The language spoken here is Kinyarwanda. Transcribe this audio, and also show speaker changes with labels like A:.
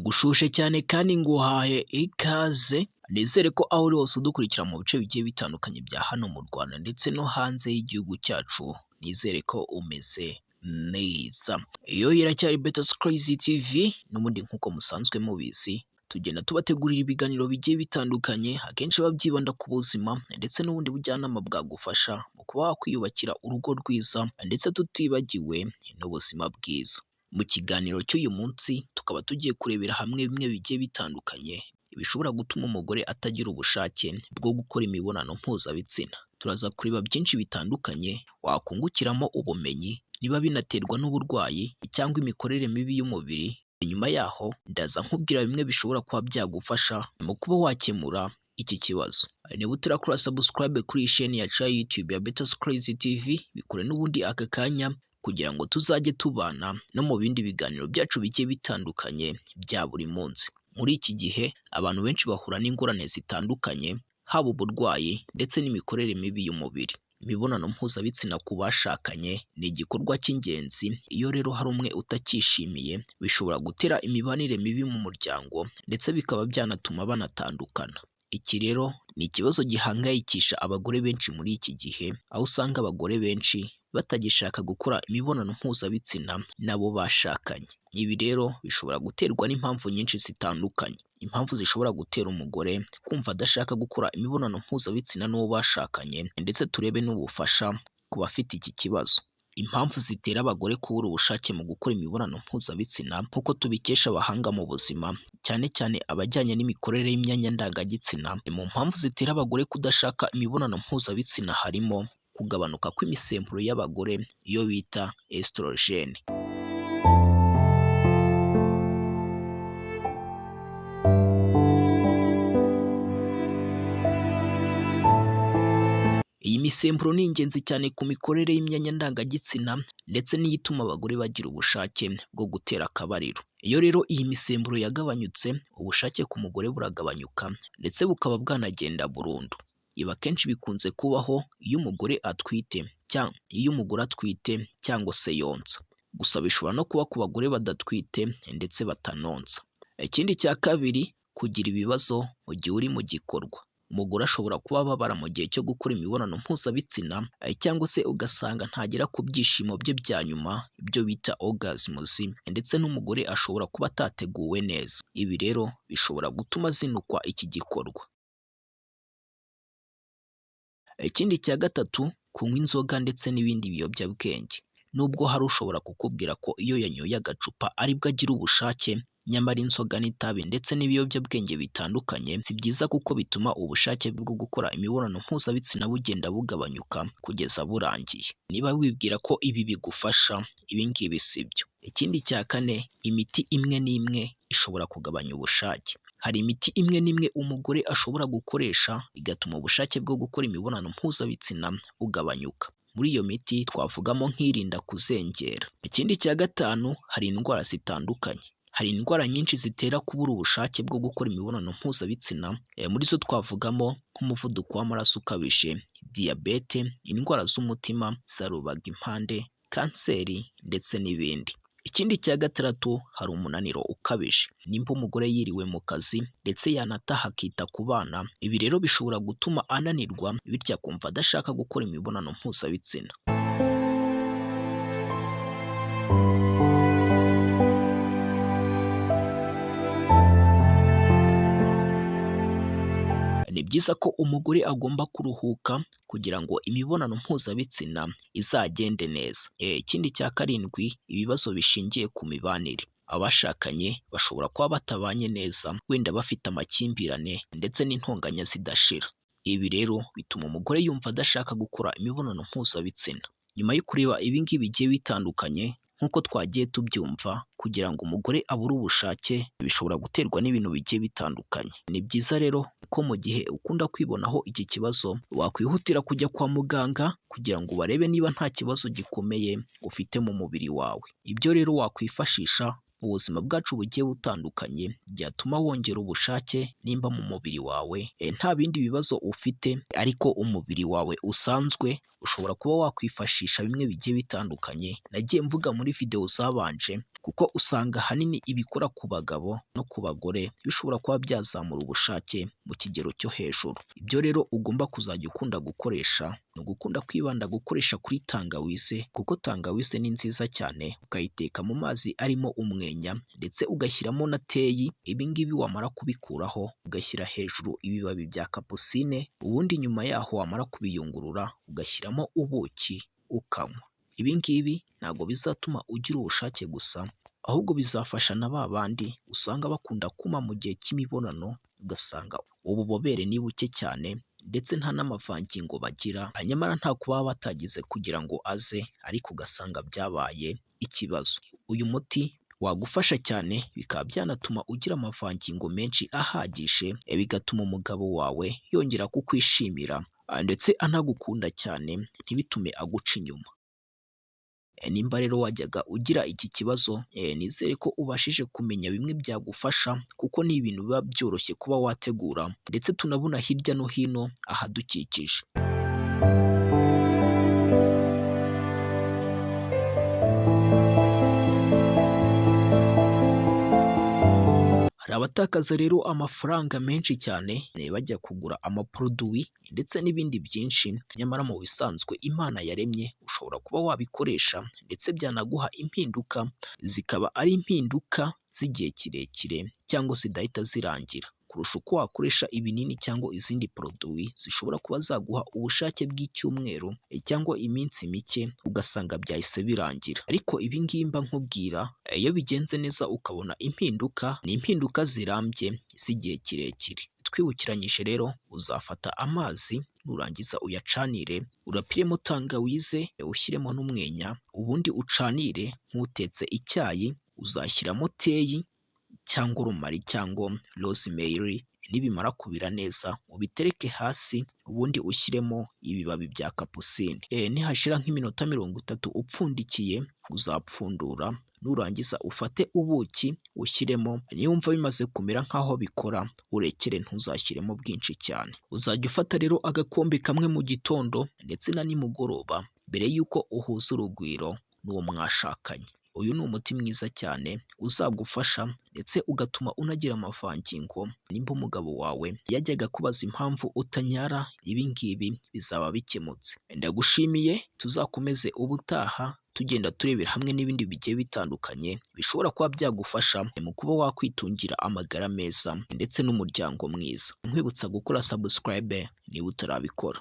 A: Ndagushushe cyane kandi nguhaye ikaze, nizere ko aho uri hose udukurikira mu bice bigiye bitandukanye bya hano mu Rwanda ndetse no hanze y'igihugu cyacu, nizere ko umeze neza. Iyo iracyari Betos Crazy TV, n'ubundi nk'uko musanzwe mubizi, tugenda tubategurira ibiganiro bigiye bitandukanye, akenshi biba byibanda ku buzima ndetse n'ubundi bujyanama bwagufasha mu kuba wakwiyubakira urugo rwiza ndetse tutibagiwe n'ubuzima bwiza. Mu kiganiro cy'uyu munsi tukaba tugiye kurebera hamwe bimwe bigiye bitandukanye bishobora gutuma umugore atagira ubushake bwo gukora imibonano mpuzabitsina. Turaza kureba byinshi bitandukanye wakungukiramo ubumenyi, niba binaterwa n'uburwayi cyangwa imikorere mibi y'umubiri. Inyuma yaho ndaza nkubwira bimwe bishobora kuba byagufasha mu kuba wakemura iki kibazo. Niba utarakora subscribe kuri iyi chaîne yacu ya YouTube ya Betos Crazy TV, bikore n'ubundi aka kanya kugira ngo tuzajye tubana no mu bindi biganiro byacu bigiye bitandukanye bya buri munsi. Muri iki gihe abantu benshi bahura n'ingorane zitandukanye, haba uburwayi ndetse n'imikorere mibi y'umubiri. Imibonano mpuzabitsina ku bashakanye ni igikorwa cy'ingenzi. Iyo rero hari umwe utacyishimiye, bishobora gutera imibanire mibi mu muryango ndetse bikaba byanatuma banatandukana. Iki rero ni ikibazo gihangayikisha abagore benshi muri iki gihe, aho usanga abagore benshi batagishaka gukora imibonano mpuzabitsina n'abo bashakanye. Ibi rero bishobora guterwa n'impamvu nyinshi zitandukanye. Impamvu zishobora gutera umugore kumva adashaka gukora imibonano mpuzabitsina n'uwo bashakanye, ndetse turebe n'ubufasha ku bafite iki kibazo. Impamvu zitera abagore kubura ubushake mu gukora imibonano mpuzabitsina nk'uko tubikesha abahanga mu buzima, cyane cyane abajyanye n'imikorere y'imyanya ndangagitsina. Mu mpamvu zitera abagore kudashaka imibonano mpuzabitsina harimo kugabanuka kw'imisemburo y'abagore iyo bita estrogene. Iyi misemburo ni ingenzi cyane ku mikorere y'imyanya ndangagitsina ndetse niyo ituma abagore bagira ubushake bwo gutera akabariro. Iyo rero iyi misemburo yagabanyutse, ubushake ku mugore buragabanyuka ndetse bukaba bwanagenda burundu. Ibi akenshi bikunze kubaho iyo umugore atwite cyangwa se yonsa. Gusa bishobora no kuba ku bagore badatwite ndetse batanonsa. Ikindi cya kabiri, kugira ibibazo mu gihe uri mu gikorwa. Umugore ashobora kuba ababara mu gihe cyo gukora imibonano mpuzabitsina, cyangwa se ugasanga ntagera ku byishimo bye bya nyuma, ibyo bita orgasms, ndetse n'umugore ashobora kuba atateguwe neza. Ibi rero bishobora gutuma zinukwa iki gikorwa. Ikindi cya gatatu, kunywa inzoga ndetse n'ibindi biyobyabwenge. Nubwo hari ushobora kukubwira ko iyo yanyoye agacupa aribwo agira ubushake, nyamara inzoga n'itabi ndetse n'ibiyobyabwenge bitandukanye si byiza kuko bituma ubushake bwo gukora imibonano mpuzabitsina bugenda bugabanyuka kugeza burangiye. Niba wibwira ko ibi bigufasha, ibi ngibi si byo. Ikindi cya kane, imiti imwe n'imwe ishobora kugabanya ubushake. Hari imiti imwe n'imwe umugore ashobora gukoresha igatuma ubushake bwo gukora imibonano mpuzabitsina bugabanyuka. Muri iyo miti twavugamo nk'irinda kuzengera. Ikindi cya gatanu, hari indwara zitandukanye. Hari indwara nyinshi zitera kubura ubushake bwo gukora imibonano mpuzabitsina. Muri zo twavugamo nk'umuvuduko w'amaraso ukabije, diyabete, indwara z'umutima, za rubagimpande, kanseri ndetse n'ibindi. Ikindi cya gatandatu, hari umunaniro ukabije. Nimba umugore yiriwe mu kazi ndetse yanataha akita ku bana, ibi rero bishobora gutuma ananirwa, bityo akumva adashaka gukora imibonano mpuzabitsina. Ni byiza ko umugore agomba kuruhuka kugira ngo imibonano mpuzabitsina izagende neza. Ikindi cya karindwi, ibibazo bishingiye ku mibanire. Abashakanye bashobora kuba batabanye neza, wenda bafite amakimbirane ndetse n'intonganya zidashira. Ibi rero bituma umugore yumva adashaka gukora imibonano mpuzabitsina. Nyuma yo kureba ibi ngibi bigiye bitandukanye nk'uko twagiye tubyumva, kugira ngo umugore abure ubushake bishobora guterwa n'ibintu bigiye bitandukanye. Ni byiza rero ko mu gihe ukunda kwibonaho iki kibazo, wakwihutira kujya kwa muganga kugira ngo barebe niba nta kibazo gikomeye ufite mu mubiri wawe. Ibyo rero wakwifashisha mu buzima bwacu bugiye butandukanye byatuma wongera ubushake nimba mu mubiri wawe nta bindi bibazo ufite ariko umubiri wawe usanzwe ushobora kuba wakwifashisha bimwe bigiye bitandukanye nagiye mvuga muri video zabanje kuko usanga ahanini ibikora ku bagabo no ku bagore bishobora kuba byazamura ubushake mu kigero cyo hejuru. Ibyo rero ugomba kuzajya ukunda gukoresha ni ugukunda kwibanda gukoresha kuri tangawize kuko tangawize ni nziza cyane, ukayiteka mu mazi arimo umwenya ndetse ugashyiramo na teyi. Ibi ngibi wamara kubikuraho ugashyira hejuru ibibabi bya kapusine, ubundi nyuma yaho wamara kubiyungurura ugashyiramo ubuki ukanywa. Ibi ngibi ntabwo bizatuma ugira ubushake gusa ahubwo bizafasha na ba bandi usanga bakunda kuma mu gihe cy'imibonano, ugasanga ububobere ni buke cyane ndetse nta n'amavangingo bagira, nyamara nta kuba batagize kugira ngo aze ariko ugasanga byabaye ikibazo. Uyu muti wagufasha cyane bikaba byanatuma ugira amavangingo menshi ahagije, bigatuma umugabo wawe yongera kukwishimira ndetse anagukunda cyane ntibitume aguca inyuma. Nimba rero wajyaga ugira iki kibazo nizere ko ubashije kumenya bimwe byagufasha kuko ni ibintu biba byoroshye kuba wategura ndetse tunabona hirya no hino ahadukikije. Hari abatakaza rero amafaranga menshi cyane bajya kugura amaproduwi ndetse n'ibindi byinshi, nyamara mu bisanzwe Imana yaremye ushobora kuba wabikoresha ndetse byanaguha impinduka, zikaba ari impinduka z'igihe kirekire cyangwa zidahita zirangira kurusha uko wakoresha ibinini cyangwa izindi produwi zishobora kuba zaguha ubushake bw'icyumweru cyangwa iminsi mike ugasanga byahise birangira. Ariko ibi ngibi mba nkubwira iyo bigenze neza ukabona impinduka, ni impinduka zirambye z'igihe kirekire. Twibukiranyije rero uzafata amazi nurangiza uyacanire, urapiremo tangawize ushyiremo n'umwenya, ubundi ucanire nk'utetse icyayi, uzashyiramo teyi cyangwa urumari cyangwa rosemary, nibimara kubira neza ubitereke hasi, ubundi ushyiremo ibibabi bya kapusine. Nihashira nk'iminota 30 upfundikiye uzapfundura, nurangiza ufate ubuki ushyiremo, niyumva bimaze kumera nk'aho bikora urekere ntuzashyiremo bwinshi cyane. Uzajya ufata rero agakombe kamwe mu gitondo ndetse na nimugoroba mbere y'uko uhuza urugwiro n'uwo mwashakanye. Uyu ni umuti mwiza cyane uzagufasha ndetse ugatuma unagira amavangingo. Nimba umugabo wawe yajyaga kubaza impamvu utanyara, ibi ngibi bizaba bikemutse. Ndagushimiye, tuzakomeze ubutaha tugenda turebera hamwe n'ibindi bigiye bitandukanye bishobora kuba byagufasha mu kuba wakwitungira amagara meza ndetse n'umuryango mwiza. Nkwibutsa gukora subscribe niba utarabikora.